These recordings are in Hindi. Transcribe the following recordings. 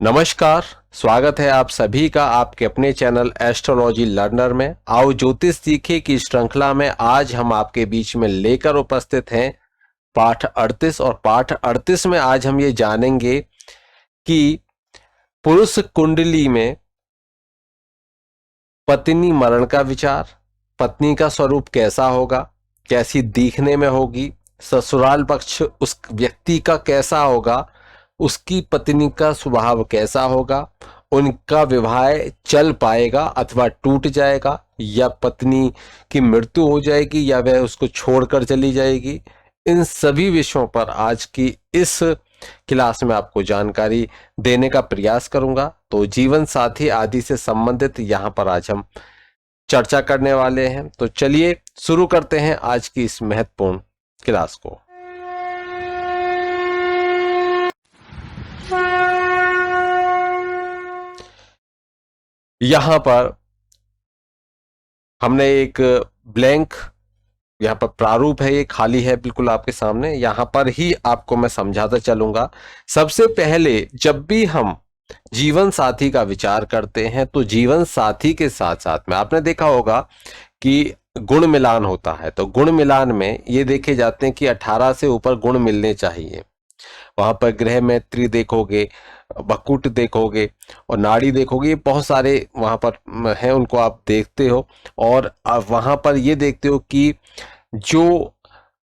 नमस्कार। स्वागत है आप सभी का आपके अपने चैनल एस्ट्रोलॉजी लर्नर में। आओ ज्योतिष सीखे की श्रृंखला में आज हम आपके बीच में लेकर उपस्थित हैं पाठ 38। और पाठ 38 में आज हम ये जानेंगे कि पुरुष कुंडली में पत्नी मरण का विचार, पत्नी का स्वरूप कैसा होगा, कैसी दिखने में होगी, ससुराल पक्ष उस व्यक्ति का कैसा होगा, उसकी पत्नी का स्वभाव कैसा होगा, उनका विवाह चल पाएगा अथवा टूट जाएगा, या पत्नी की मृत्यु हो जाएगी या वह उसको छोड़कर चली जाएगी। इन सभी विषयों पर आज की इस क्लास में आपको जानकारी देने का प्रयास करूंगा। तो जीवन साथी आदि से संबंधित यहाँ पर आज हम चर्चा करने वाले हैं। तो चलिए शुरू करते हैं आज की इस महत्वपूर्ण क्लास को। यहां पर हमने एक ब्लैंक यहाँ पर प्रारूप है, ये खाली है बिल्कुल आपके सामने। यहाँ पर ही आपको मैं समझाता चलूंगा। सबसे पहले जब भी हम जीवन साथी का विचार करते हैं तो जीवन साथी के साथ साथ में आपने देखा होगा कि गुण मिलान होता है। तो गुण मिलान में ये देखे जाते हैं कि 18 से ऊपर गुण मिलने चाहिए। वहां पर ग्रह मैत्री देखोगे, बकुट देखोगे और नाड़ी देखोगे, ये बहुत सारे वहां पर हैं, उनको आप देखते हो। और आप वहां पर ये देखते हो कि जो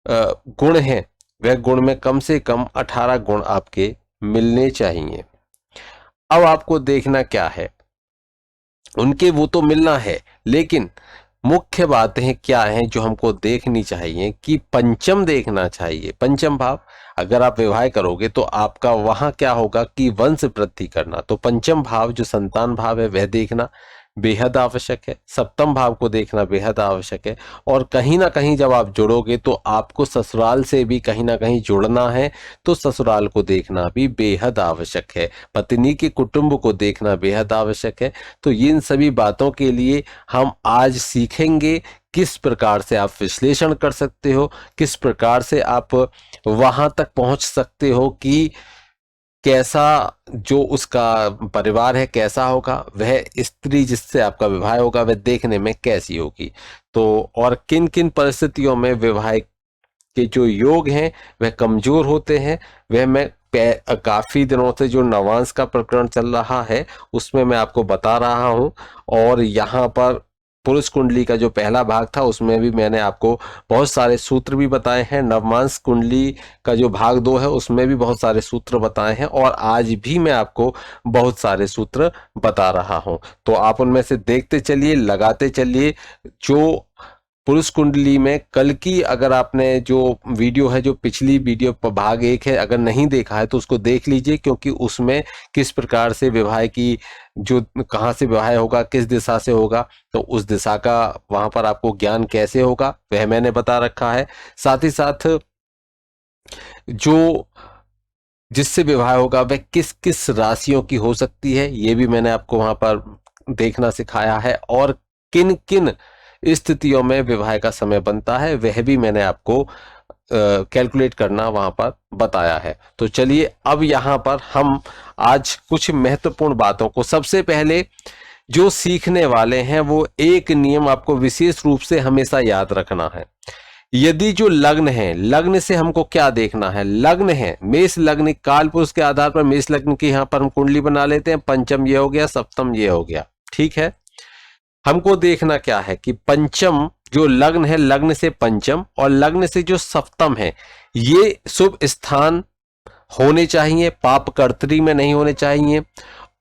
गुण हैं वह गुण में कम से कम 18 गुण आपके मिलने चाहिए। अब आपको देखना क्या है, उनके वो तो मिलना है, लेकिन मुख्य बातें क्या हैं जो हमको देखनी चाहिए कि पंचम देखना चाहिए। पंचम भाव अगर आप विवाह करोगे तो आपका वहां क्या होगा कि वंश वृद्धि करना। तो पंचम भाव जो संतान भाव है वह देखना बेहद आवश्यक है। सप्तम भाव को देखना बेहद आवश्यक है। और कहीं ना कहीं जब आप जुड़ोगे तो आपको ससुराल से भी कहीं ना कहीं जुड़ना है, तो ससुराल को देखना भी बेहद आवश्यक है। पत्नी के कुटुंब को देखना बेहद आवश्यक है। तो इन सभी बातों के लिए हम आज सीखेंगे किस प्रकार से आप विश्लेषण कर सकते हो, किस प्रकार से आप वहां तक पहुंच सकते हो कि कैसा जो उसका परिवार है कैसा होगा, वह स्त्री जिससे आपका विवाह होगा वह देखने में कैसी होगी। तो और किन किन परिस्थितियों में विवाह के जो योग हैं वह कमजोर होते हैं, वह मैं काफी दिनों से जो नवांश का प्रकरण चल रहा है उसमें मैं आपको बता रहा हूं। और यहाँ पर पुरुष कुंडली का जो पहला भाग था उसमें भी मैंने आपको बहुत सारे सूत्र भी बताए हैं। नवमांश कुंडली का जो भाग 2 है उसमें भी बहुत सारे सूत्र बताए हैं, और आज भी मैं आपको बहुत सारे सूत्र बता रहा हूं। तो आप उनमें से देखते चलिए, लगाते चलिए। जो पुरुष कुंडली में कल की अगर आपने जो वीडियो है, जो पिछली वीडियो भाग 1 है, अगर नहीं देखा है तो उसको देख लीजिए, क्योंकि उसमें किस प्रकार से विवाह की जो कहाँ से विवाह होगा, किस दिशा से होगा, तो उस दिशा का वहां पर आपको ज्ञान कैसे होगा वह मैंने बता रखा है। साथ ही साथ जो जिससे विवाह होगा वह किस किस राशियों की हो सकती है ये भी मैंने आपको वहां पर देखना सिखाया है, और किन किन स्थितियों में विवाह का समय बनता है वह भी मैंने आपको कैलकुलेट करना वहां पर बताया है। तो चलिए अब यहां पर हम आज कुछ महत्वपूर्ण बातों को, सबसे पहले जो सीखने वाले हैं वो एक नियम आपको विशेष रूप से हमेशा याद रखना है। यदि जो लग्न है, लग्न से हमको क्या देखना है, लग्न है मेष लग्न, काल पुरुष के आधार पर मेष लग्न की यहां पर हम कुंडली बना लेते हैं। पंचम ये हो गया, सप्तम ये हो गया, ठीक है। हमको देखना क्या है कि पंचम जो लग्न है, लग्न से पंचम और लग्न से जो सप्तम है, ये शुभ स्थान होने चाहिए, पाप कर्तरी में नहीं होने चाहिए।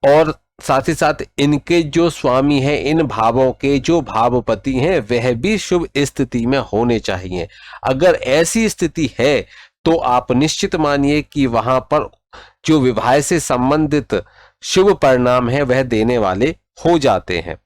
और साथ ही साथ इनके जो स्वामी हैं, इन भावों के जो भावपति हैं वह भी शुभ स्थिति में होने चाहिए। अगर ऐसी स्थिति है तो आप निश्चित मानिए कि वहां पर जो विवाह से संबंधित शुभ परिणाम है वह देने वाले हो जाते हैं।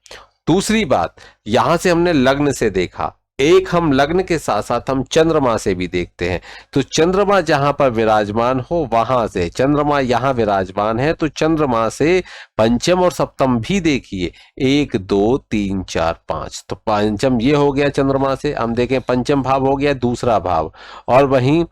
दूसरी बात, यहां से हमने लग्न से देखा, एक हम लग्न के साथ साथ हम चंद्रमा से भी देखते हैं। तो चंद्रमा जहां पर विराजमान हो वहां से, चंद्रमा यहां विराजमान है तो चंद्रमा से पंचम और सप्तम भी देखिए, 1 2 3 4 5। तो पंचम ये हो गया चंद्रमा से, हम देखें पंचम भाव हो गया दूसरा भाव, और वहीं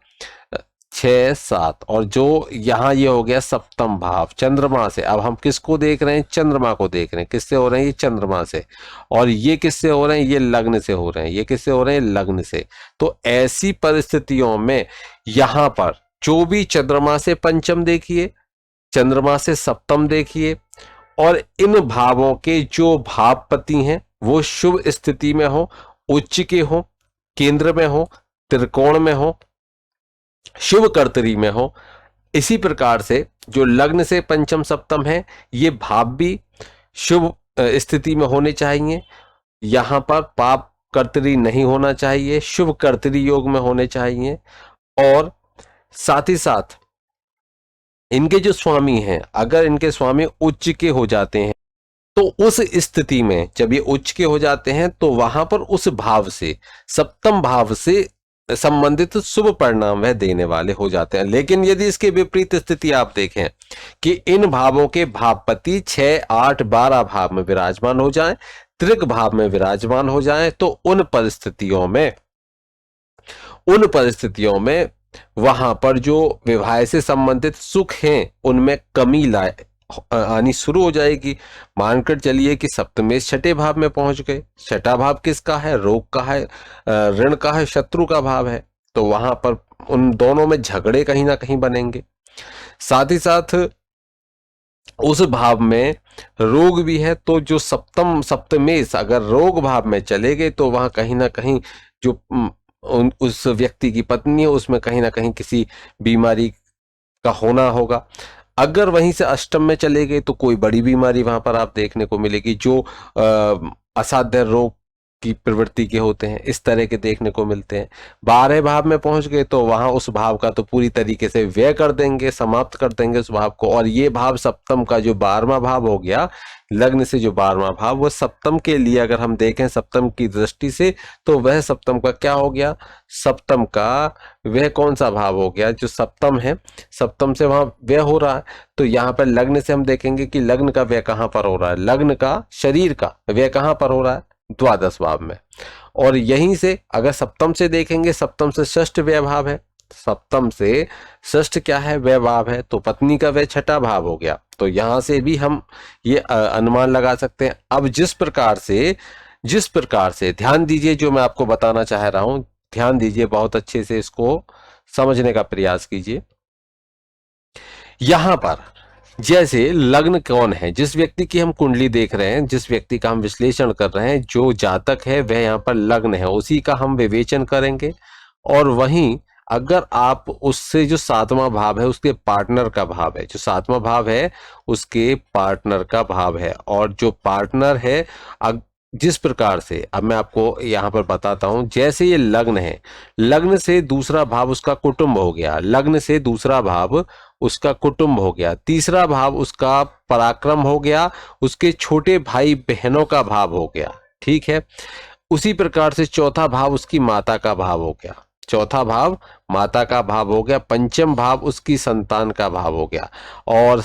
6 7, और जो यहाँ ये हो गया सप्तम भाव चंद्रमा से। अब हम किसको देख रहे हैं? चंद्रमा को देख रहे हैं। किससे हो रहे हैं? ये चंद्रमा से। और ये किससे हो रहे हैं? ये लग्न से हो रहे हैं। ये किससे हो रहे हैं? लग्न से। तो ऐसी परिस्थितियों में यहाँ पर जो भी चंद्रमा से पंचम देखिए, चंद्रमा से सप्तम देखिए, और इन भावों के जो भावपति हैं वो शुभ स्थिति में हो, उच्च के हो, केंद्र में हो, त्रिकोण में हो, शुभ कर्तरी में हो। इसी प्रकार से जो लग्न से पंचम सप्तम है, ये भाव भी शुभ स्थिति में होने चाहिए। यहां पर पाप कर्तरी नहीं होना चाहिए, शुभ कर्तरी योग में होने चाहिए। और साथ ही साथ इनके जो स्वामी हैं, अगर इनके स्वामी उच्च के हो जाते हैं तो उस स्थिति में जब ये उच्च के हो जाते हैं तो वहां पर उस भाव से, सप्तम भाव से संबंधित शुभ परिणाम वह देने वाले हो जाते हैं। लेकिन यदि इसके विपरीत स्थिति आप देखें कि इन भावों के भावपति 6 8 12 भाव में विराजमान हो जाएं, त्रिक भाव में विराजमान हो जाएं, तो उन परिस्थितियों में वहां पर जो विवाह से संबंधित सुख हैं उनमें कमी आनी शुरू हो जाएगी। मानकर चलिए कि सप्तमेश छठे भाव में पहुंच गए। छठा भाव किसका है? रोग का है, ऋण का है, शत्रु का भाव है। तो वहां पर उन दोनों में झगड़े कहीं ना कहीं बनेंगे। साथ ही साथ उस भाव में रोग भी है, तो जो सप्तमेश अगर रोग भाव में चले गए तो वहां कहीं ना कहीं जो उस व्यक्ति की पत्नी है उसमें कहीं ना कहीं किसी बीमारी का होना होगा। अगर वहीं से अष्टम में चले गए तो कोई बड़ी बीमारी वहां पर आप देखने को मिलेगी, जो असाध्य रोग की प्रवृत्ति के होते हैं, इस तरह के देखने को मिलते हैं। 12 भाव में पहुंच गए तो वहां उस भाव का तो पूरी तरीके से व्यय कर देंगे, समाप्त कर देंगे उस भाव को। और ये भाव सप्तम का जो 12वां भाव हो गया, लग्न से जो 12वां भाव, वो सप्तम के लिए अगर हम देखें सप्तम की दृष्टि से, तो वह सप्तम का क्या हो गया? सप्तम का वह कौन सा भाव हो गया? जो सप्तम है, सप्तम से वहां व्यय हो रहा है। तो यहाँ पर लग्न से हम देखेंगे कि लग्न का व्यय कहां पर हो रहा है? लग्न का, शरीर का व्यय कहां पर हो रहा है? द्वादश भाव में। और यहीं से अगर सप्तम से देखेंगे, सप्तम से षष्ठ व्यय भाव है। सप्तम से षष्ठ क्या है? व्यय भाव है। तो पत्नी का व्यय छठा भाव हो गया। तो यहां से भी हम ये अनुमान लगा सकते हैं। अब जिस प्रकार से ध्यान दीजिए, जो मैं आपको बताना चाह रहा हूं, ध्यान दीजिए, बहुत अच्छे से इसको समझने का प्रयास कीजिए। यहां पर जैसे लग्न कौन है, जिस व्यक्ति की हम कुंडली देख रहे हैं, जिस व्यक्ति का हम विश्लेषण कर रहे हैं, जो जातक है वह यहाँ पर लग्न है, उसी का हम विवेचन करेंगे। और वहीं अगर आप उससे जो 7वां भाव है उसके पार्टनर का भाव है, जो 7वां भाव है उसके पार्टनर का भाव है, और जो पार्टनर है जिस प्रकार से, अब मैं आपको यहाँ पर बताता हूं, जैसे ये लग्न है, लग्न से दूसरा भाव उसका कुटुंब हो गया, लग्न से दूसरा भाव उसका कुटुंब हो गया, तीसरा भाव उसका पराक्रम हो गया, उसके छोटे भाई बहनों का भाव हो गया, ठीक है। उसी प्रकार से चौथा भाव उसकी माता का भाव हो गया, चौथा भाव माता का भाव हो गया, पंचम भाव उसकी संतान का भाव हो गया, और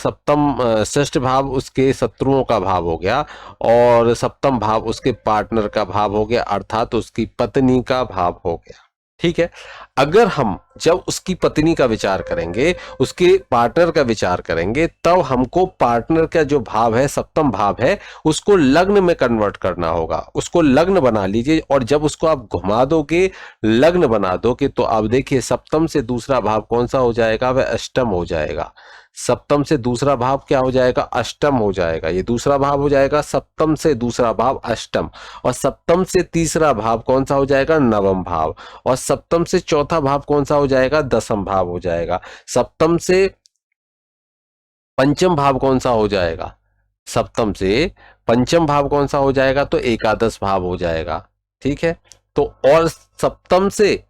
षष्ठ भाव उसके शत्रुओं का भाव हो गया, और सप्तम भाव उसके पार्टनर का भाव हो गया, अर्थात उसकी पत्नी का भाव हो गया, ठीक है। अगर हम जब उसकी पत्नी का विचार करेंगे, उसके पार्टनर का विचार करेंगे, तब हमको पार्टनर का जो भाव है, सप्तम भाव है, उसको लग्न में कन्वर्ट करना होगा। उसको लग्न बना लीजिए, और जब उसको आप घुमा दोगे, लग्न बना दोगे, तो आप देखिए सप्तम से दूसरा भाव कौन सा हो जाएगा? वह अष्टम हो जाएगा। सप्तम से दूसरा भाव क्या हो जाएगा? अष्टम हो जाएगा। ये दूसरा भाव हो जाएगा सप्तम से दूसरा भाव अष्टम, और सप्तम से तीसरा भाव कौन सा हो जाएगा? नवम भाव, और सप्तम से चौथा भाव कौन सा हो जाएगा? दसम भाव हो जाएगा। सप्तम से पंचम भाव कौन सा हो जाएगा? सप्तम से पंचम भाव कौन सा हो जाएगा? तो एकादश भाव हो जाएगा, ठीक है। तो और सप्तम से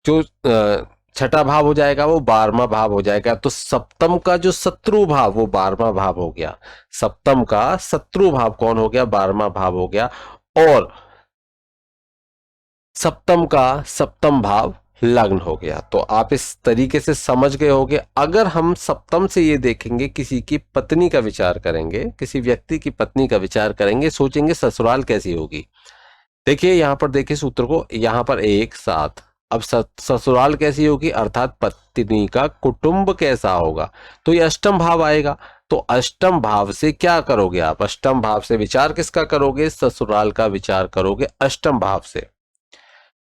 जो छठा भाव हो जाएगा वो 12वां भाव हो जाएगा। तो सप्तम का जो शत्रु भाव वो 12वां भाव हो गया। सप्तम का शत्रु भाव कौन हो गया? 12वां भाव हो गया। और सप्तम का सप्तम भाव लग्न हो गया। तो आप इस तरीके से समझ गए होंगे। अगर हम सप्तम से ये देखेंगे, किसी की पत्नी का विचार करेंगे, किसी व्यक्ति की पत्नी का विचार करेंगे, सोचेंगे ससुराल कैसी होगी। देखिए यहां पर, देखिए सूत्र को, यहां पर 1 7 अब ससुराल कैसी होगी, अर्थात पत्नी का कुटुंब कैसा होगा, तो ये अष्टम भाव आएगा। तो अष्टम भाव से क्या करोगे आप, अष्टम भाव से विचार किसका करोगे, ससुराल का विचार करोगे अष्टम भाव से।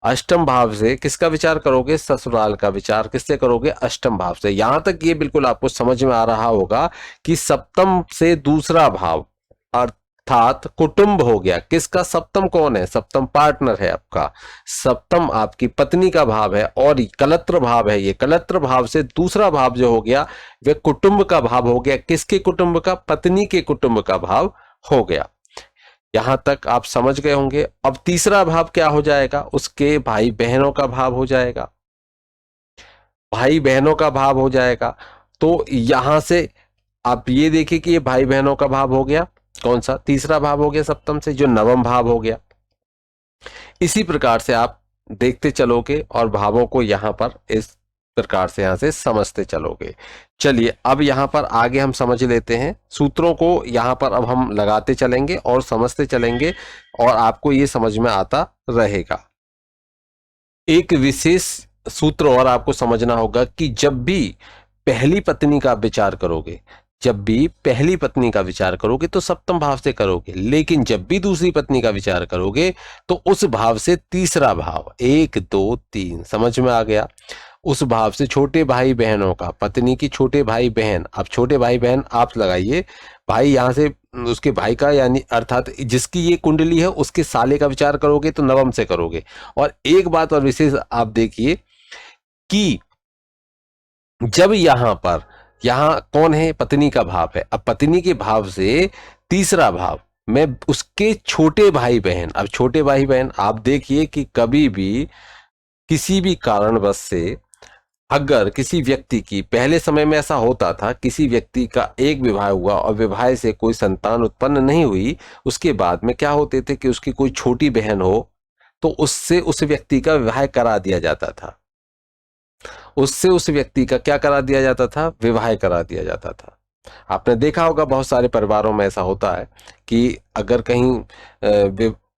अष्टम भाव से किसका विचार करोगे, ससुराल का विचार किससे करोगे, अष्टम भाव से। यहां तक ये बिल्कुल आपको समझ में आ रहा होगा कि सप्तम से दूसरा भाव अर्थात कुटुंब हो गया किसका, सप्तम कौन है, सप्तम पार्टनर है आपका, सप्तम आपकी पत्नी का भाव है और कलत्र भाव है। ये कलत्र भाव से दूसरा भाव जो हो गया वह कुटुंब का भाव हो गया, किसके कुटुंब का, पत्नी के कुटुंब का भाव हो गया। यहां तक आप समझ गए होंगे। अब तीसरा भाव क्या हो जाएगा, उसके भाई बहनों का भाव हो जाएगा, भाई बहनों का भाव हो जाएगा। तो यहां से आप ये देखिए कि ये भाई बहनों का भाव हो गया, कौन सा, तीसरा भाव हो गया सप्तम से, जो नवम भाव हो गया। इसी प्रकार से आप देखते चलोगे और भावों को यहां पर इस प्रकार से यहां से समझते चलोगे। चलिए अब यहां पर आगे हम समझ लेते हैं, सूत्रों को यहां पर अब हम लगाते चलेंगे और समझते चलेंगे और आपको ये समझ में आता रहेगा। एक विशेष सूत्र और आपको समझना होगा कि जब भी पहली पत्नी का विचार करोगे, जब भी पहली पत्नी का विचार करोगे तो सप्तम भाव से करोगे, लेकिन जब भी दूसरी पत्नी का विचार करोगे तो उस भाव से तीसरा भाव, 1 2 3, समझ में आ गया। उस भाव से छोटे भाई बहनों का, पत्नी की छोटे भाई बहन, अब छोटे भाई बहन आप लगाइए, भाई यहां से उसके भाई का, यानी अर्थात जिसकी ये कुंडली है उसके साले का विचार करोगे तो नवम से करोगे। और एक बात और विशेष आप देखिए कि जब यहां पर, यहां कौन है, पत्नी का भाव है, अब पत्नी के भाव से तीसरा भाव में उसके छोटे भाई बहन, अब छोटे भाई बहन आप देखिए कि कभी भी किसी भी कारणवश से अगर किसी व्यक्ति की, पहले समय में ऐसा होता था, किसी व्यक्ति का एक विवाह हुआ और विवाह से कोई संतान उत्पन्न नहीं हुई, उसके बाद में क्या होते थे कि उसकी कोई छोटी बहन हो तो उससे उस व्यक्ति का विवाह करा दिया जाता था, उससे उस व्यक्ति का क्या करा दिया जाता था, विवाह करा दिया जाता था। आपने देखा होगा बहुत सारे परिवारों में ऐसा होता है कि अगर कहीं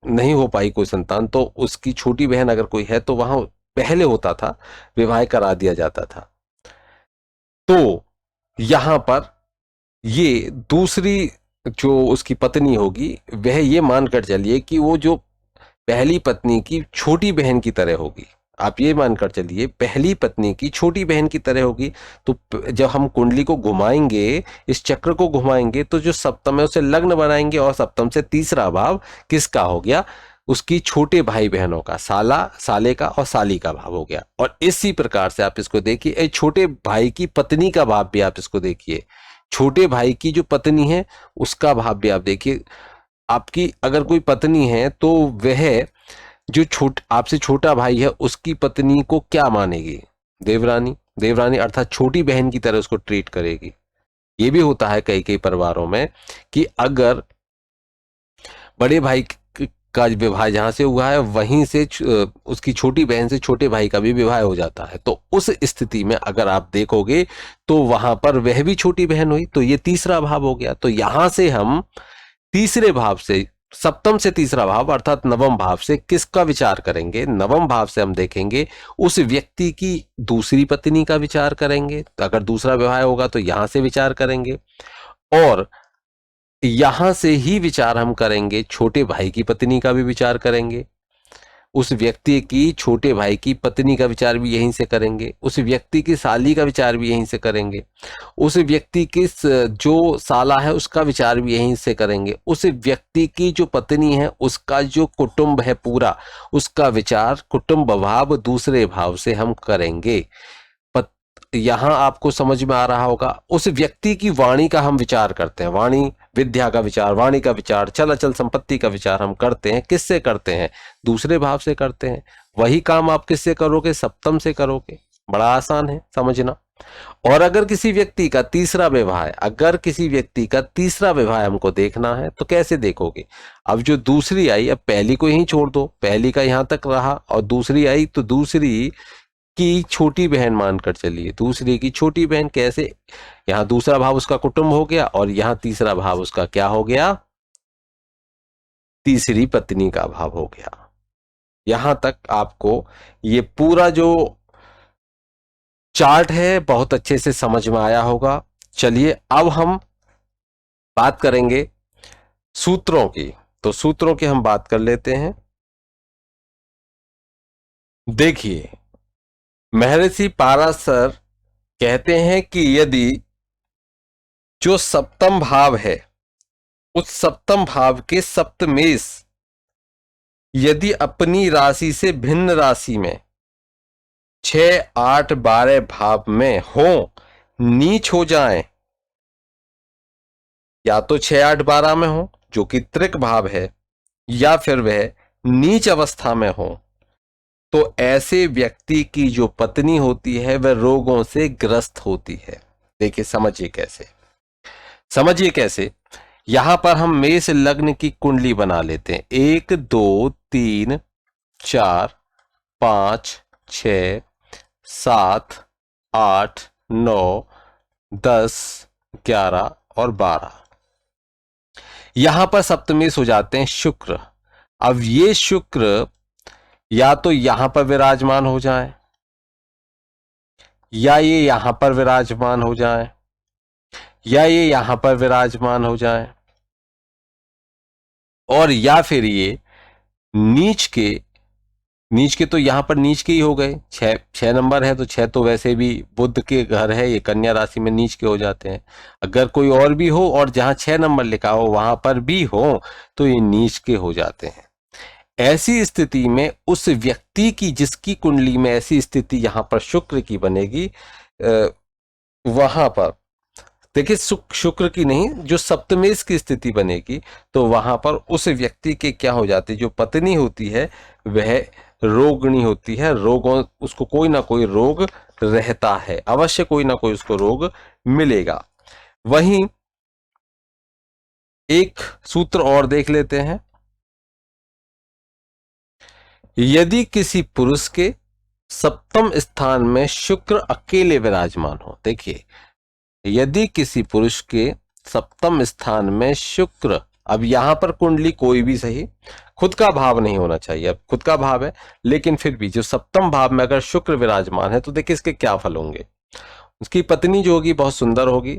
नहीं हो पाई कोई संतान तो उसकी छोटी बहन अगर कोई है तो वहां पहले होता था, विवाह करा दिया जाता था। तो यहां पर ये दूसरी जो उसकी पत्नी होगी वह ये मानकर चलिए कि वो जो पहली पत्नी की छोटी बहन की तरह होगी, आप ये मानकर चलिए पहली पत्नी की छोटी बहन की तरह होगी। तो जब हम कुंडली को घुमाएंगे, इस चक्र को घुमाएंगे, तो जो सप्तम है उसे लग्न बनाएंगे और सप्तम से तीसरा भाव किसका हो गया, उसकी छोटे भाई बहनों का, साला, साले का और साली का भाव हो गया। और इसी प्रकार से आप इसको देखिए, छोटे भाई की पत्नी का भाव भी आप इसको देखिए, छोटे भाई की जो पत्नी है उसका भाव भी आप देखिए। आपकी अगर कोई पत्नी है तो वह जो आपसे छोटा भाई है उसकी पत्नी को क्या मानेगी, देवरानी, देवरानी अर्थात छोटी बहन की तरह उसको ट्रीट करेगी। ये भी होता है कई कई परिवारों में कि अगर बड़े भाई का विवाह जहां से हुआ है वहीं से उसकी छोटी बहन से छोटे भाई का भी विवाह हो जाता है, तो उस स्थिति में अगर आप देखोगे तो वहां पर वह भी छोटी बहन हुई, तो ये तीसरा भाव हो गया। तो यहां से हम तीसरे भाव से, सप्तम से तीसरा भाव अर्थात नवम भाव से किसका विचार करेंगे, नवम भाव से हम देखेंगे उस व्यक्ति की दूसरी पत्नी का विचार करेंगे, तो अगर दूसरा विवाह होगा तो यहां से विचार करेंगे, और यहां से ही विचार हम करेंगे छोटे भाई की पत्नी का भी विचार करेंगे, उस व्यक्ति की छोटे भाई की पत्नी का विचार भी यहीं से करेंगे, उस व्यक्ति की साली का विचार भी यहीं से करेंगे, उस व्यक्ति की जो साला है उसका विचार भी यहीं से करेंगे, उस व्यक्ति की जो पत्नी है उसका जो कुटुंब है पूरा, उसका विचार कुटुंब भाव दूसरे भाव से हम करेंगे। यहां आपको समझ में आ रहा होगा, उस व्यक्ति की वाणी का हम विचार करते हैं, वाणी विद्या का विचार, वाणी का विचार, चल अचल संपत्ति का विचार हम करते हैं, किससे करते हैं, दूसरे भाव से करते हैं। वही काम आप किससे करोगे, सप्तम से करोगे। बड़ा आसान है समझना। और अगर किसी व्यक्ति का तीसरा विवाह है, अगर किसी व्यक्ति का तीसरा विवाह हमको देखना है तो कैसे देखोगे, अब जो दूसरी आई, अब पहली को यहीं छोड़ दो, पहली का यहां तक रहा और दूसरी आई तो दूसरी की छोटी बहन मानकर चलिए, दूसरे की छोटी बहन, कैसे, यहां दूसरा भाव उसका कुटुंब हो गया और यहां तीसरा भाव उसका क्या हो गया, तीसरी पत्नी का भाव हो गया। यहां तक आपको ये पूरा जो चार्ट है बहुत अच्छे से समझ में आया होगा। चलिए अब हम बात करेंगे सूत्रों की। तो सूत्रों की हम बात कर लेते हैं। देखिए, महर्षि पाराशर कहते हैं कि यदि जो सप्तम भाव है उस सप्तम भाव के सप्तमेश यदि अपनी राशि से भिन्न राशि में 6, 8, 12 भाव में हो, नीच हो जाएं, या तो 6, 8, 12 में हो जो कि त्रिक भाव है, या फिर वह नीच अवस्था में हो, तो ऐसे व्यक्ति की जो पत्नी होती है वह रोगों से ग्रस्त होती है। देखिए समझिए कैसे। यहां पर हम मेष लग्न की कुंडली बना लेते हैं। 1, 2, 3, 4, 5, 6, 7, 8, 9, 10, 11 और 12। यहां पर सप्तमेश हो जाते हैं शुक्र। अब ये शुक्र या तो यहां पर विराजमान हो जाए, या ये यहां पर विराजमान हो जाए, या ये यहां पर विराजमान हो जाए, और या फिर ये नीच के तो यहां पर नीच के ही हो गए। 6 नंबर है तो 6 तो वैसे भी बुध के घर है, ये कन्या राशि में नीच के हो जाते हैं। अगर कोई और भी हो और जहां 6 नंबर लिखा हो वहां पर भी हो तो ये नीच के हो जाते हैं। ऐसी स्थिति में उस व्यक्ति की जिसकी कुंडली में ऐसी स्थिति यहां पर शुक्र की बनेगी, वहां पर देखिए शुक्र की नहीं, जो सप्तमेश की स्थिति बनेगी तो वहां पर उस व्यक्ति के क्या हो जाती है, जो पत्नी होती है वह रोगिणी होती है। रोगों उसको कोई ना कोई रोग रहता है, अवश्य कोई ना कोई उसको रोग मिलेगा। वहीं एक सूत्र और देख लेते हैं। यदि किसी पुरुष के सप्तम स्थान में शुक्र अकेले विराजमान हो, देखिए यदि किसी पुरुष के सप्तम स्थान में शुक्र, अब यहां पर कुंडली कोई भी सही, खुद का भाव नहीं होना चाहिए, अब खुद का भाव है लेकिन फिर भी जो सप्तम भाव में अगर शुक्र विराजमान है तो देखिए इसके क्या फल होंगे। उसकी पत्नी जो होगी बहुत सुंदर होगी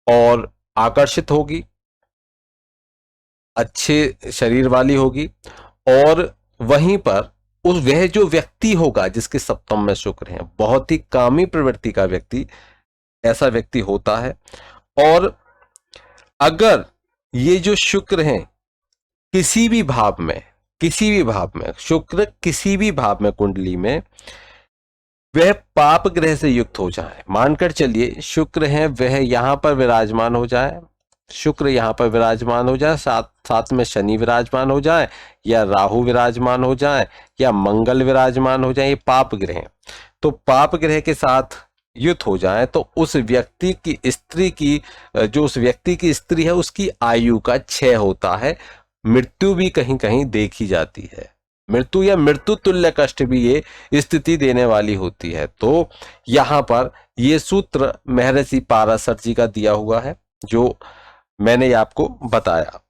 और आकर्षित होगी, अच्छे शरीर वाली होगी, और वहीं पर उस वह जो व्यक्ति होगा जिसके सप्तम में शुक्र है बहुत ही कामी प्रवृत्ति का व्यक्ति, ऐसा व्यक्ति होता है। और अगर ये जो शुक्र हैं किसी भी भाव में शुक्र किसी भी भाव में कुंडली में वह पाप ग्रह से युक्त हो जाए, मानकर चलिए शुक्र है वह यहां पर विराजमान हो जाए, शुक्र यहां पर विराजमान हो जाए, साथ में शनि विराजमान हो जाए, या राहु विराजमान हो जाए, या मंगल विराजमान हो जाए, ये पाप ग्रह। तो पाप ग्रह के साथ युक्त हो जाए तो उस व्यक्ति की स्त्री की, जो उस व्यक्ति की स्त्री है उसकी आयु का क्षय होता है, मृत्यु भी कहीं कहीं देखी जाती है। मृत्यु या मृत्यु तुल्य कष्ट भी ये स्थिति देने वाली होती है। तो यहां पर ये सूत्र महर्षि पाराशर जी का दिया हुआ है जो मैंने आपको बताया।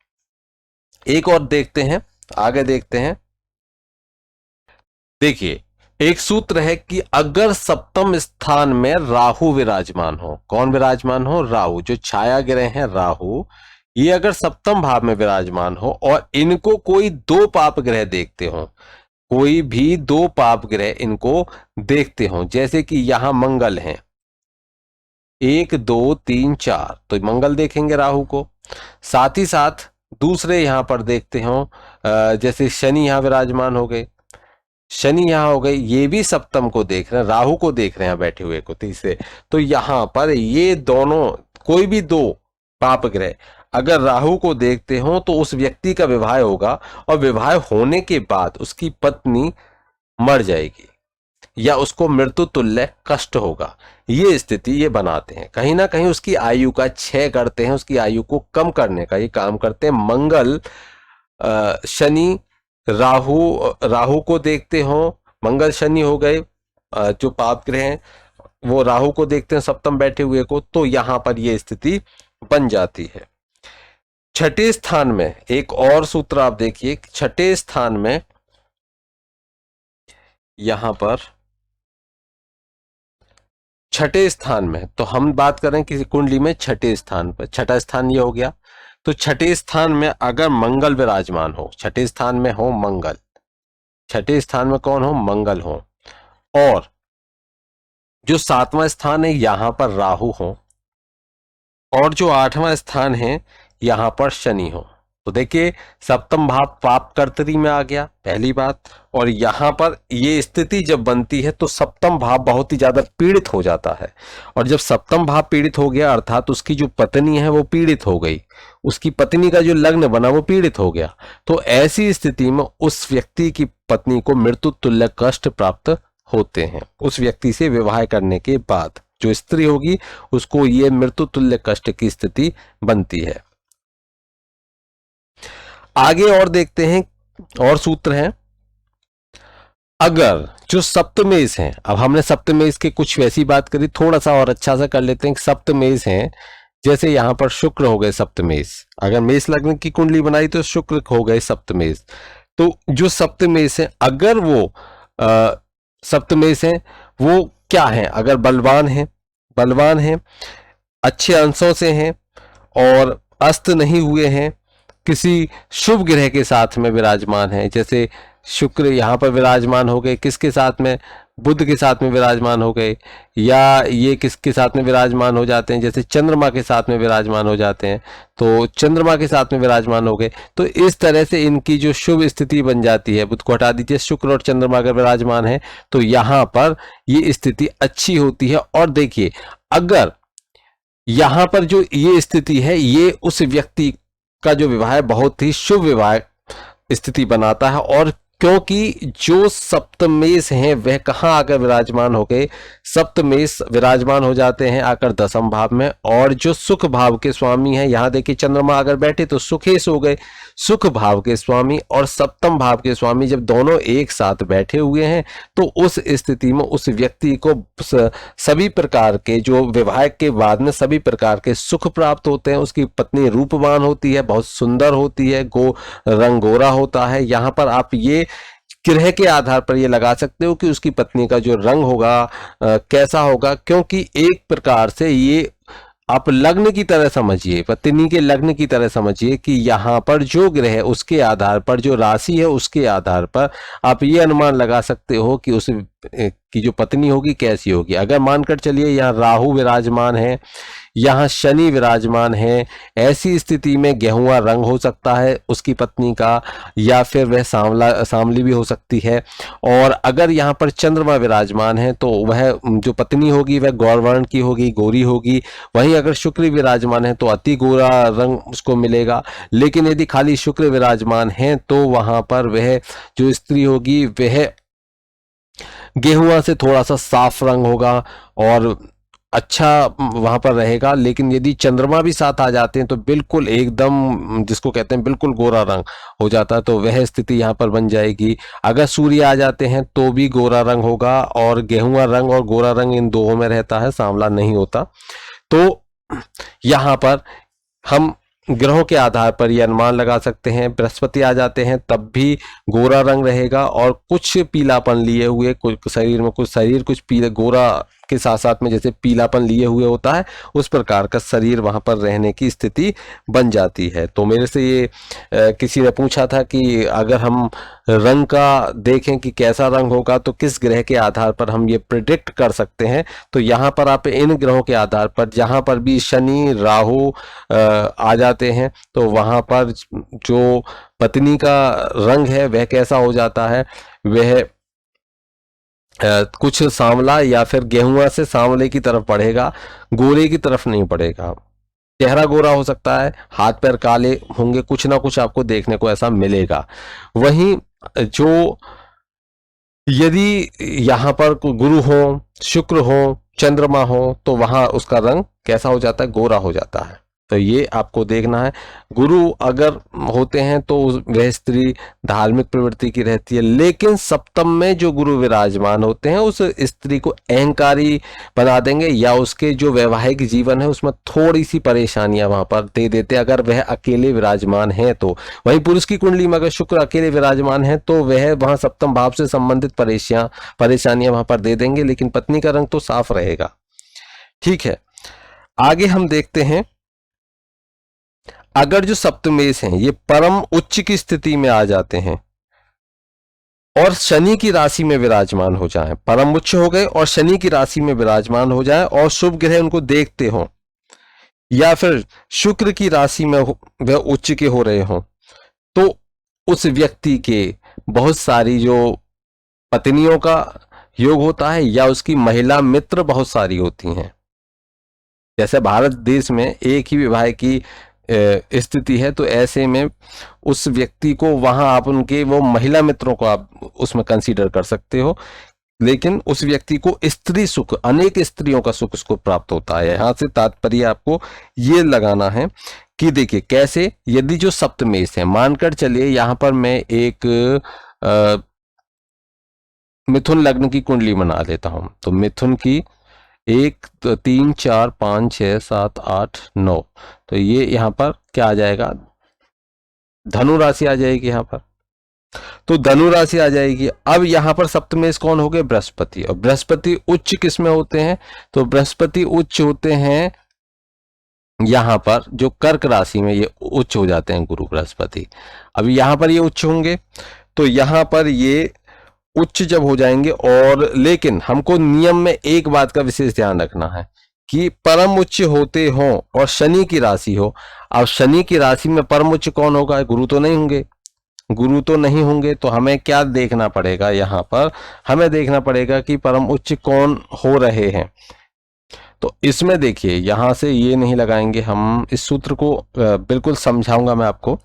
एक और देखते हैं, आगे देखते हैं। देखिए एक सूत्र है कि अगर सप्तम स्थान में राहु विराजमान हो, कौन विराजमान हो, राहु, जो छाया ग्रह हैं राहु, ये अगर सप्तम भाव में विराजमान हो और इनको कोई 2 पाप ग्रह देखते हो, कोई भी 2 पाप ग्रह इनको देखते हो, जैसे कि यहां मंगल है 1, 2, 3, 4, तो मंगल देखेंगे राहु को। साथ ही साथ दूसरे यहां पर देखते हो, जैसे शनि यहां विराजमान हो गए, शनि यहां हो गए, ये भी सप्तम को देख रहे हैं, राहु को देख रहे हैं बैठे हुए को तीसरे। तो यहां पर ये दोनों कोई भी 2 पाप ग्रह अगर राहु को देखते हो तो उस व्यक्ति का विवाह होगा, और विवाह होने के बाद उसकी पत्नी मर जाएगी या उसको मृत्यु तुल्य कष्ट होगा। ये स्थिति ये बनाते हैं, कहीं ना कहीं उसकी आयु का क्षय करते हैं, उसकी आयु को कम करने का ये काम करते हैं। मंगल, शनि, राहु को देखते हो, मंगल शनि हो गए जो पाप ग्रह हैं, वो राहु को देखते हैं सप्तम बैठे हुए को, तो यहां पर ये स्थिति बन जाती है। छठे स्थान में एक और सूत्र आप देखिए, छठे स्थान में यहां पर छठे स्थान में, तो हम बात करें किसी कुंडली में छठे स्थान पर, छठा स्थान ये हो गया। तो छठे स्थान में अगर मंगल विराजमान हो, छठे स्थान में हो मंगल, छठे स्थान में कौन हो, मंगल हो, और जो सातवां स्थान है यहां पर राहु हो, और जो आठवां स्थान है यहां पर शनि हो, तो देखिए सप्तम भाव पाप कर्तरी में आ गया, पहली बात। और यहां पर ये स्थिति जब बनती है तो सप्तम भाव बहुत ही ज्यादा पीड़ित हो जाता है, और जब सप्तम भाव पीड़ित हो गया अर्थात उसकी जो पत्नी है वो पीड़ित हो गई, उसकी पत्नी का जो लग्न बना वो पीड़ित हो गया, तो ऐसी स्थिति में उस व्यक्ति की पत्नी को मृत्यु तुल्य कष्ट प्राप्त होते हैं। उस व्यक्ति से विवाह करने के बाद जो स्त्री होगी उसको ये मृत्यु तुल्य कष्ट की स्थिति बनती है। आगे और देखते हैं, और सूत्र हैं। अगर जो सप्तमेश हैं, अब हमने सप्तमेश की कुछ वैसी बात करी, थोड़ा सा और अच्छा सा कर लेते हैं कि सप्तमेश हैं, जैसे यहां पर शुक्र हो गए सप्तमेश, अगर मेष लग्न की कुंडली बनाई तो शुक्र हो गए सप्तमेश। तो जो सप्तमेश है अगर वो सप्तमेश है वो क्या है, अगर बलवान है, बलवान है, अच्छे अंशों से हैं, और अस्त नहीं हुए हैं, किसी शुभ ग्रह के साथ में विराजमान है, जैसे शुक्र यहाँ पर विराजमान हो गए, किसके साथ में, बुध के साथ में विराजमान हो गए, या ये किसके साथ में विराजमान हो जाते हैं, जैसे चंद्रमा के साथ में विराजमान हो जाते हैं, तो चंद्रमा के साथ में विराजमान हो गए, तो इस तरह से इनकी जो शुभ स्थिति बन जाती है, बुध को हटा दीजिए, शुक्र और चंद्रमा अगर विराजमान है तो यहाँ पर ये स्थिति अच्छी होती है। और देखिए अगर यहां पर जो ये स्थिति है ये उस व्यक्ति का जो विवाह है बहुत ही शुभ विवाह स्थिति बनाता है, और क्योंकि जो सप्तमेश हैं वह कहाँ आकर विराजमान हो गए, सप्तमेश विराजमान हो जाते हैं आकर दसम भाव में, और जो सुख भाव के स्वामी हैं, यहां देखिए चंद्रमा अगर बैठे तो सुखेश हो गए, सुख भाव के स्वामी और सप्तम भाव के स्वामी जब दोनों एक साथ बैठे हुए हैं तो उस स्थिति में उस व्यक्ति को सभी प्रकार के जो विवाह के बाद में सभी प्रकार के सुख प्राप्त होते हैं। उसकी पत्नी रूपवान होती है, बहुत सुंदर होती है, रंग गोरा होता है। यहाँ पर आप ये ग्रह के आधार पर ये लगा सकते हो कि उसकी पत्नी का जो रंग होगा कैसा होगा, क्योंकि एक प्रकार से ये आप लग्न की तरह समझिए, पत्नी के लग्न की तरह समझिए कि यहाँ पर जो ग्रह है उसके आधार पर, जो राशि है उसके आधार पर आप ये अनुमान लगा सकते हो कि उस की जो पत्नी होगी कैसी होगी। अगर मानकर चलिए यहाँ राहु विराजमान है, यहाँ शनि विराजमान है, ऐसी स्थिति में गेहुआ रंग हो सकता है उसकी पत्नी का, या फिर वह सांवली भी हो सकती है। और अगर यहाँ पर चंद्रमा विराजमान है तो वह जो पत्नी होगी वह गौरवर्ण की होगी, गोरी होगी। वहीं अगर शुक्र विराजमान है तो अति गोरा रंग उसको मिलेगा। लेकिन यदि खाली शुक्र विराजमान है तो वहां पर वह जो स्त्री होगी वह गेहुआ से थोड़ा सा साफ रंग होगा और अच्छा वहां पर रहेगा। लेकिन यदि चंद्रमा भी साथ आ जाते हैं तो बिल्कुल एकदम जिसको कहते हैं बिल्कुल गोरा रंग हो जाता है, तो वह स्थिति यहाँ पर बन जाएगी। अगर सूर्य आ जाते हैं तो भी गोरा रंग होगा, और गेहुआ रंग और गोरा रंग इन दोनों में रहता है, सांवला नहीं होता। तो यहाँ पर हम ग्रहों के आधार पर यह अनुमान लगा सकते हैं। बृहस्पति आ जाते हैं तब भी गोरा रंग रहेगा, और कुछ पीलापन लिए हुए कुछ शरीर में, कुछ पीला गोरा के साथ साथ में जैसे पीलापन लिए हुए होता है उस प्रकार का शरीर वहां पर रहने की स्थिति बन जाती है। तो मेरे से ये किसी ने पूछा था कि अगर हम रंग का देखें कि कैसा रंग होगा तो किस ग्रह के आधार पर हम ये प्रिडिक्ट कर सकते हैं। तो यहाँ पर आप इन ग्रहों के आधार पर जहाँ पर भी शनि राहु आ जाते हैं तो वहां पर जो पत्नी का रंग है वह कैसा हो जाता है, वह कुछ सांवला या फिर गेहुआ से सांवले की तरफ बढ़ेगा, गोरे की तरफ नहीं बढ़ेगा। चेहरा गोरा हो सकता है, हाथ पैर काले होंगे, कुछ ना कुछ आपको देखने को ऐसा मिलेगा। वहीं जो यदि यहाँ पर गुरु हो, शुक्र हो, चंद्रमा हो तो वहां उसका रंग कैसा हो जाता है, गोरा हो जाता है। तो ये आपको देखना है। गुरु अगर होते हैं तो वह स्त्री धार्मिक प्रवृत्ति की रहती है, लेकिन सप्तम में जो गुरु विराजमान होते हैं उस स्त्री को अहंकारी बना देंगे, या उसके जो वैवाहिक जीवन है उसमें थोड़ी सी परेशानियां वहां पर दे देते हैं, अगर वह अकेले विराजमान है तो। वहीं पुरुष की कुंडली में अगर शुक्र अकेले विराजमान है तो वह वहां सप्तम भाव से संबंधित परेशानियां वहां पर दे देंगे, लेकिन पत्नी का रंग तो साफ रहेगा। ठीक है, आगे हम देखते हैं, अगर जो सप्तमेश हैं ये परम उच्च की स्थिति में आ जाते हैं और शनि की राशि में विराजमान हो जाएं, परम उच्च हो गए और शनि की राशि में विराजमान हो जाएं और शुभ ग्रह उनको देखते हो, या फिर शुक्र की राशि में वह उच्च के हो रहे हो, तो उस व्यक्ति के बहुत सारी जो पत्नियों का योग होता है, या उसकी महिला मित्र बहुत सारी होती हैं। जैसे भारत देश में एक ही विवाह की स्थिति है, तो ऐसे में उस व्यक्ति को वहां आप उनके वो महिला मित्रों को आप उसमें कंसीडर कर सकते हो, लेकिन उस व्यक्ति को स्त्री सुख, अनेक स्त्रियों का सुख उसको प्राप्त होता है। यहां से तात्पर्य आपको ये लगाना है कि देखिए कैसे, यदि जो सप्तमेश है, मानकर चलिए यहां पर मैं एक मिथुन लग्न की कुंडली बना लेता हूं, तो मिथुन की 1 3 4 5 6 7 8 9, तो ये यहां पर क्या आ जाएगा, धनु राशि आ जाएगी यहां पर, तो धनु राशि आ जाएगी। अब यहां पर सप्तमेश कौन हो गए, बृहस्पति, और बृहस्पति उच्च किस में होते हैं, तो बृहस्पति उच्च होते हैं यहां पर जो कर्क राशि में, ये उच्च हो जाते हैं गुरु बृहस्पति। अब यहां पर ये उच्च होंगे, तो यहां पर ये उच्च जब हो जाएंगे, और लेकिन हमको नियम में एक बात का विशेष ध्यान रखना है कि परम उच्च होते हो और शनि की राशि हो। अब शनि की राशि में परम उच्च कौन होगा, गुरु तो नहीं होंगे, गुरु तो नहीं होंगे, तो हमें क्या देखना पड़ेगा, यहां पर हमें देखना पड़ेगा कि परम उच्च कौन हो रहे हैं। तो इसमें देखिए यहां से ये नहीं लगाएंगे हम, इस सूत्र को बिल्कुल समझाऊंगा मैं आपको।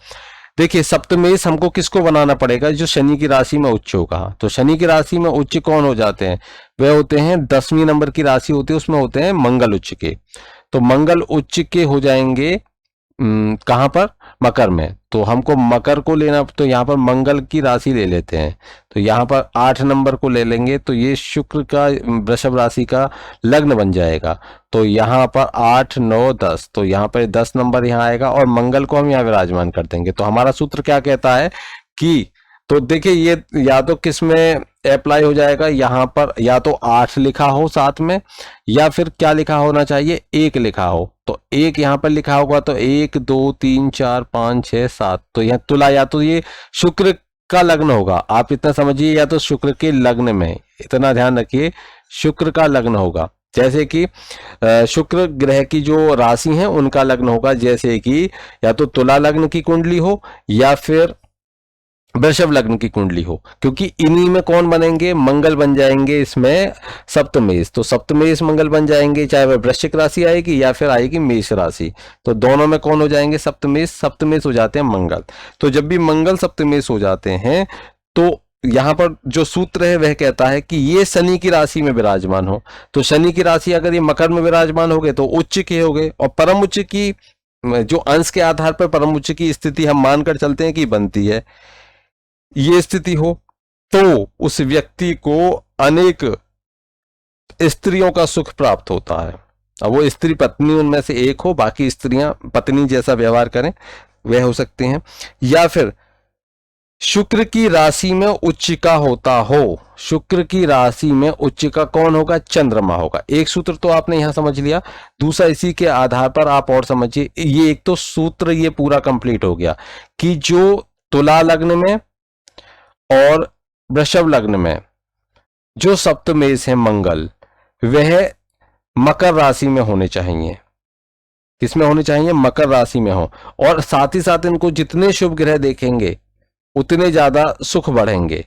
देखिए सप्तमेश हमको किसको बनाना पड़ेगा, जो शनि की राशि में उच्च होगा। तो शनि की राशि में उच्च कौन हो जाते हैं, वे होते हैं 10वीं नंबर की राशि होती है, उसमें होते हैं मंगल उच्च के। तो मंगल उच्च के हो जाएंगे कहां पर, मकर में। तो हमको मकर को लेना, तो यहाँ पर मंगल की राशि ले लेते हैं, तो यहाँ पर 8 नंबर को ले लेंगे, तो ये शुक्र का वृषभ राशि का लग्न बन जाएगा। तो यहाँ पर 8 9 10, तो यहाँ पर 10 नंबर यहाँ आएगा और मंगल को हम यहाँ विराजमान कर देंगे। तो हमारा सूत्र क्या कहता है कि, तो देखिए ये या तो किस में अप्लाई हो जाएगा, यहाँ पर या तो 8 लिखा हो साथ में, या फिर क्या लिखा होना चाहिए, 1 लिखा हो। तो 1 यहाँ पर लिखा होगा, तो 1 2 3 4 5 6 7, तो यहाँ तुला, या तो ये शुक्र का लग्न होगा, आप इतना समझिए, या तो शुक्र के लग्न में, इतना ध्यान रखिए, शुक्र का लग्न होगा। जैसे कि शुक्र ग्रह की जो राशि है उनका लग्न होगा, जैसे कि या तो तुला लग्न की कुंडली हो या फिर वृषभ लग्न की कुंडली हो, क्योंकि इन्हीं में कौन बनेंगे, मंगल बन जाएंगे इसमें सप्तमेश। तो सप्तमेश मंगल बन जाएंगे, चाहे वह वृश्चिक राशि आएगी या फिर आएगी मेष राशि, तो दोनों में कौन हो जाएंगे, सप्तमेश, सप्तमेश हो जाते हैं मंगल। तो जब भी मंगल सप्तमेश हो जाते हैं, तो यहां पर जो सूत्र है वह कहता है कि ये शनि की राशि में विराजमान हो। तो शनि की राशि अगर ये मकर में विराजमान हो गए तो उच्च के हो गए, और परम उच्च की जो अंश के आधार पर परम उच्च की स्थिति हम मानकर चलते हैं कि बनती है, ये स्थिति हो तो उस व्यक्ति को अनेक स्त्रियों का सुख प्राप्त होता है। अब वो स्त्री पत्नी उनमें से एक हो, बाकी स्त्रियां पत्नी जैसा व्यवहार करें वह हो सकते हैं, या फिर शुक्र की राशि में उच्च का होता हो। शुक्र की राशि में उच्च का कौन होगा, चंद्रमा होगा। एक सूत्र तो आपने यहां समझ लिया, दूसरा इसी के आधार पर आप और समझिए, ये एक तो सूत्र ये पूरा कंप्लीट हो गया कि जो तुला लग्न में और वृषभ लग्न में जो सप्तमेश है मंगल, वह मकर राशि में होने चाहिए। किसमें होने चाहिए, मकर राशि में हो, और साथ ही साथ इनको जितने शुभ ग्रह देखेंगे उतने ज्यादा सुख बढ़ेंगे,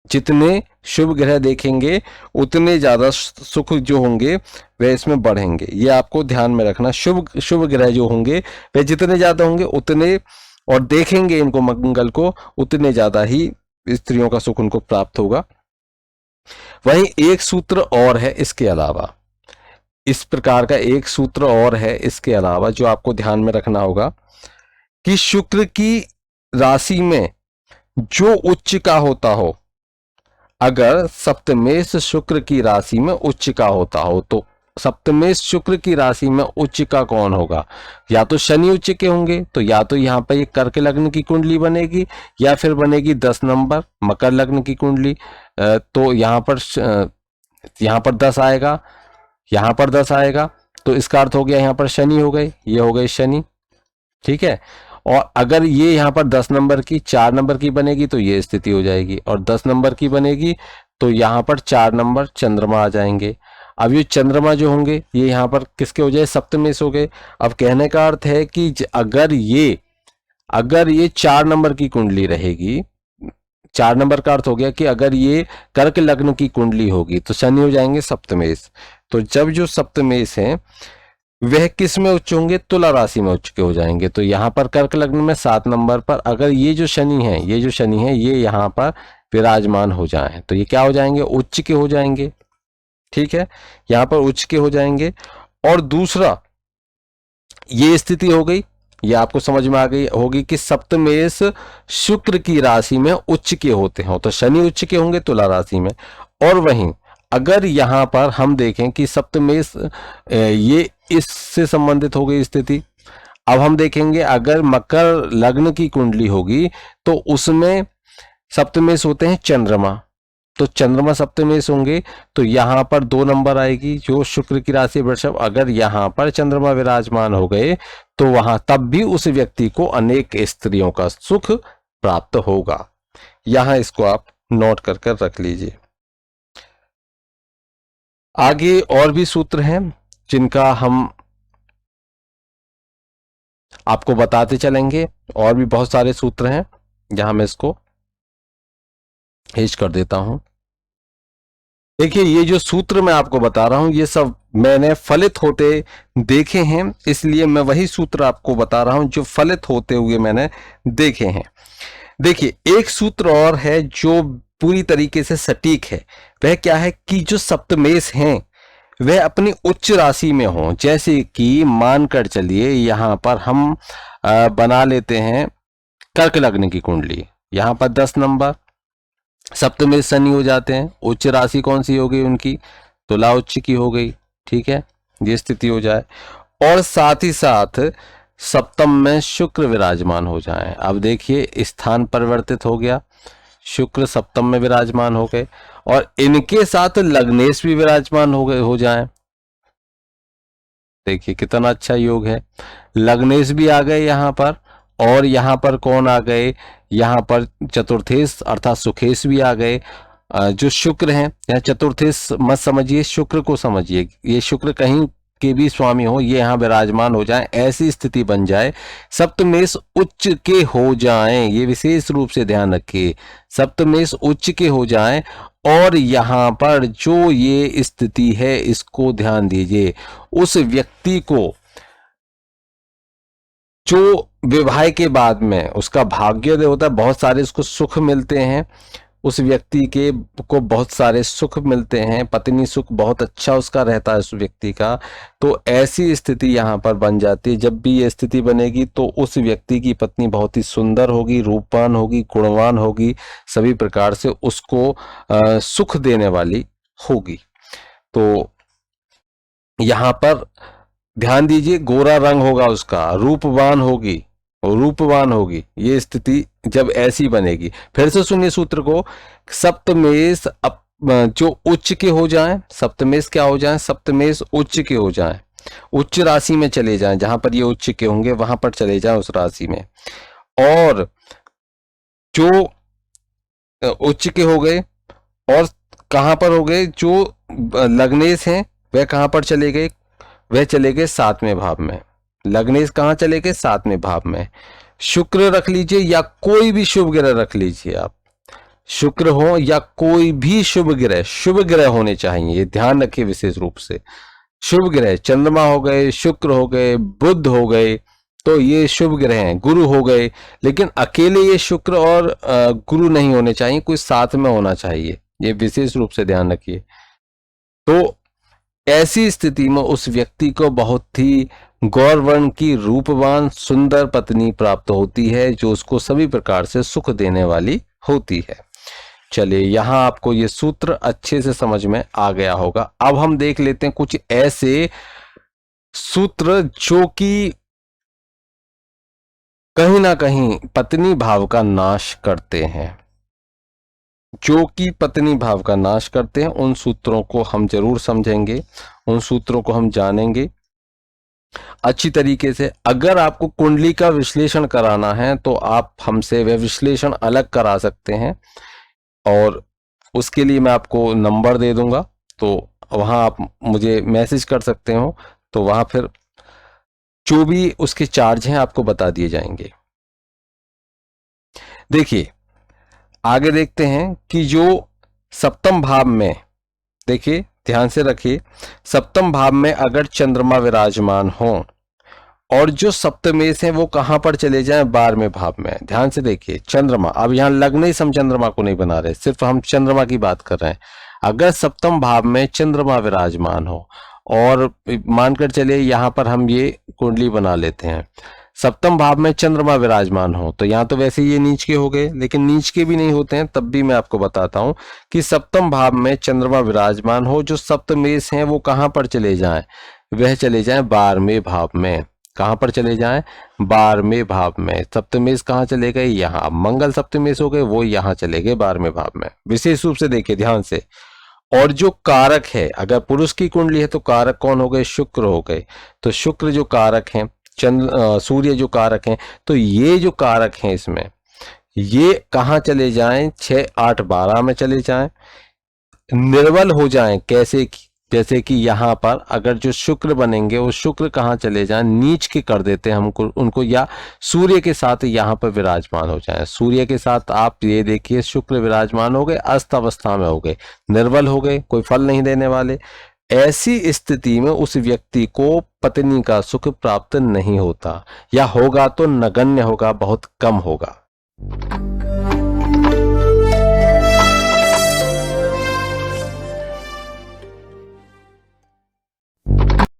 जितने शुभ ग्रह देखेंगे उतने ज्यादा सुख जो होंगे वह इसमें बढ़ेंगे। ये आपको ध्यान में रखना, शुभ ग्रह जो होंगे वह जितने ज्यादा होंगे उतने, और देखेंगे इनको मंगल को, उतने ज्यादा ही स्त्रियों का सुख उनको प्राप्त होगा। वहीं एक सूत्र और है इसके अलावा, इस प्रकार का एक सूत्र और है इसके अलावा जो आपको ध्यान में रखना होगा कि शुक्र की राशि में जो उच्च का होता हो, अगर सप्तमेश शुक्र की राशि में उच्च का होता हो, तो सप्तमेश शुक्र की राशि में उच्च का कौन होगा? या तो शनि उच्च के होंगे, तो या तो यहाँ पर ये कर्क लग्न की कुंडली बनेगी, या फिर बनेगी 10 नंबर मकर लग्न की कुंडली। तो यहाँ पर 10 आएगा, यहाँ पर 10 आएगा, तो इसका अर्थ हो गया यहाँ पर शनि हो गए, ये हो गए शनि, ठीक है। और अगर ये यहाँ पर 10 नंबर की 4 नंबर की बनेगी तो ये स्थिति हो जाएगी, और 10 नंबर की बनेगी तो यहाँ पर 4 नंबर चंद्रमा आ जाएंगे। अब ये चंद्रमा जो होंगे ये यहाँ पर किसके हो जाए? सप्तमेश हो गए। अब कहने का अर्थ है कि अगर ये 4 नंबर की कुंडली रहेगी, 4 नंबर का अर्थ हो गया कि अगर ये कर्क लग्न की कुंडली होगी तो शनि हो जाएंगे सप्तमेश। तो जब जो सप्तमेश है वह किस में उच्च होंगे? तुला राशि में उच्च के हो जाएंगे। तो यहाँ पर कर्क लग्न में 7 नंबर पर अगर ये जो शनि है ये यहाँ पर विराजमान हो जाए तो ये क्या हो जाएंगे? उच्च के हो जाएंगे, ठीक है, यहाँ पर उच्च के हो जाएंगे। और दूसरा ये स्थिति हो गई, ये आपको समझ में आ गई होगी कि सप्तमेश शुक्र की राशि में उच्च के होते हैं, तो शनि उच्च के होंगे तुला राशि में। और वहीं अगर यहां पर हम देखें कि सप्तमेश ये इससे संबंधित हो गई स्थिति। अब हम देखेंगे अगर मकर लग्न की कुंडली होगी तो उसमें सप्तमेश होते हैं चंद्रमा, तो चंद्रमा सप्तमेश होंगे, तो यहां पर 2 नंबर आएगी जो शुक्र की राशि वृषभ। अगर यहां पर चंद्रमा विराजमान हो गए तो वहां तब भी उस व्यक्ति को अनेक स्त्रियों का सुख प्राप्त होगा। यहां इसको आप नोट कर रख लीजिए। आगे और भी सूत्र हैं जिनका हम आपको बताते चलेंगे, और भी बहुत सारे सूत्र हैं जहां मैं इसको हेज कर देता हूं। देखिए ये जो सूत्र मैं आपको बता रहा हूं ये सब मैंने फलित होते देखे हैं, इसलिए मैं वही सूत्र आपको बता रहा हूं जो फलित होते हुए मैंने देखे हैं। देखिए एक सूत्र और है जो पूरी तरीके से सटीक है, वह क्या है कि जो सप्तमेश हैं वह अपनी उच्च राशि में हो। जैसे कि मानकर चलिए यहां पर हम बना लेते हैं कर्क लग्न की कुंडली, यहां पर 10 नंबर सप्तमेश शनि हो जाते हैं, उच्च राशि कौन सी हो गई उनकी? तुला उच्च की हो गई, ठीक है, ये स्थिति हो जाए। और साथ ही साथ सप्तम में शुक्र विराजमान हो जाए। अब देखिए स्थान परिवर्तित हो गया, शुक्र सप्तम में विराजमान हो गए और इनके साथ लग्नेश भी विराजमान हो जाए। देखिए कितना अच्छा योग है, लग्नेश भी आ गए यहाँ पर, और यहाँ पर कौन आ गए? यहाँ पर चतुर्थेश अर्थात सुखेश भी आ गए। जो शुक्र हैं, यहाँ चतुर्थेश मत समझिए, शुक्र को समझिए, ये शुक्र कहीं के भी स्वामी हो, ये यहाँ विराजमान हो जाए, ऐसी स्थिति बन जाए, सप्तमेश उच्च के हो जाएं, ये विशेष रूप से ध्यान रखिए, सप्तमेश उच्च के हो जाएं। और यहाँ पर जो ये स्थिति है इसको ध्यान दीजिए, उस व्यक्ति को जो विवाह के बाद में उसका भाग्योदय होता है, बहुत सारे उसको सुख मिलते हैं, उस व्यक्ति के को बहुत सारे सुख मिलते हैं, पत्नी सुख बहुत अच्छा उसका रहता है उस व्यक्ति का। तो ऐसी स्थिति यहाँ पर बन जाती है, जब भी ये स्थिति बनेगी तो उस व्यक्ति की पत्नी बहुत ही सुंदर होगी, रूपवान होगी, गुणवान होगी, सभी प्रकार से उसको सुख देने वाली होगी। तो यहाँ पर ध्यान दीजिए, गोरा रंग होगा उसका, रूपवान होगी, रूपवान होगी, ये स्थिति जब ऐसी बनेगी। फिर से सुनिए सूत्र को, सप्तमेश जो उच्च के हो जाएं, सप्तमेश क्या हो जाएं? सप्तमेश उच्च के हो जाएं, उच्च राशि में चले जाएं, जहां पर ये उच्च के होंगे वहां पर चले जाएं उस राशि में। और जो उच्च के हो गए और कहां पर हो गए? जो लग्नेश हैं वह कहां पर चले गए? वह चले गए 7वें भाव में। लग्नेश कहां चले गए? 7वें भाव में। शुक्र रख लीजिए या कोई भी शुभ ग्रह रख लीजिए आप, शुक्र हो या कोई भी शुभ ग्रह होने चाहिए, ये ध्यान रखिए विशेष रूप से। शुभ ग्रह चंद्रमा हो गए, शुक्र हो गए, बुध हो गए, तो ये शुभ ग्रह हैं। गुरु हो गए, लेकिन अकेले ये शुक्र और गुरु नहीं होने चाहिए, कोई साथ में होना चाहिए, ये विशेष रूप से ध्यान रखिए। तो ऐसी स्थिति में उस व्यक्ति को बहुत ही गौरवर्ण की रूपवान सुंदर पत्नी प्राप्त होती है, जो उसको सभी प्रकार से सुख देने वाली होती है। चलिए, यहां आपको ये सूत्र अच्छे से समझ में आ गया होगा। अब हम देख लेते हैं कुछ ऐसे सूत्र जो कि कहीं ना कहीं पत्नी भाव का नाश करते हैं, जो कि पत्नी भाव का नाश करते हैं। उन सूत्रों को हम जरूर समझेंगे, उन सूत्रों को हम जानेंगे अच्छी तरीके से। अगर आपको कुंडली का विश्लेषण कराना है तो आप हमसे वह विश्लेषण अलग करा सकते हैं, और उसके लिए मैं आपको नंबर दे दूंगा, तो वहां आप मुझे मैसेज कर सकते हो, तो वहां फिर जो भी उसके चार्ज हैं आपको बता दिए जाएंगे। देखिए, आगे देखते हैं कि जो सप्तम भाव में, देखिए ध्यान से रखिए, सप्तम भाव में अगर चंद्रमा विराजमान हो और जो सप्तमेश है वो कहां पर चले जाएं, 12वें भाव में। ध्यान से देखिए, चंद्रमा, अब यहां लग्न ही हम चंद्रमा को नहीं बना रहे, सिर्फ हम चंद्रमा की बात कर रहे हैं। अगर सप्तम भाव में चंद्रमा विराजमान हो, और मानकर चलिए यहां पर हम ये कुंडली बना लेते हैं, सप्तम भाव में चंद्रमा विराजमान हो, तो यहाँ तो वैसे ये नीच के हो गए, लेकिन नीच के भी नहीं होते हैं, तब भी मैं आपको बताता हूं कि सप्तम भाव में चंद्रमा विराजमान हो, जो सप्तमेश हैं वो कहां पर चले जाएं, वह चले जाएं 12वें भाव में। कहां पर चले जाएं, 12वें भाव में। सप्तमेश कहां चले गए, यहाँ। मंगल सप्तमेश हो गए, वो यहाँ चले गए 12वें भाव में। विशेष रूप से देखिए ध्यान से। और जो कारक है, अगर पुरुष की कुंडली है तो कारक कौन हो गए, शुक्र हो गए। तो शुक्र जो कारक हैं, सूर्य जो कारक हैं, तो ये जो कारक हैं इसमें, ये कहां चले जाएं, 6, 8, 12 में चले जाएं, निर्बल हो जाएं। कैसे कि, जैसे कि यहां पर अगर जो शुक्र बनेंगे वो शुक्र कहां चले जाएं, नीच के कर देते हैं हमको उनको, या सूर्य के साथ यहां पर विराजमान हो जाएं। सूर्य के साथ आप ये देखिए, शुक्र विराजमान हो गए, अस्त अवस्था में हो गए, निर्बल हो गए, कोई फल नहीं देने वाले। ऐसी स्थिति में उस व्यक्ति को पत्नी का सुख प्राप्त नहीं होता, या होगा तो नगण्य होगा, बहुत कम होगा।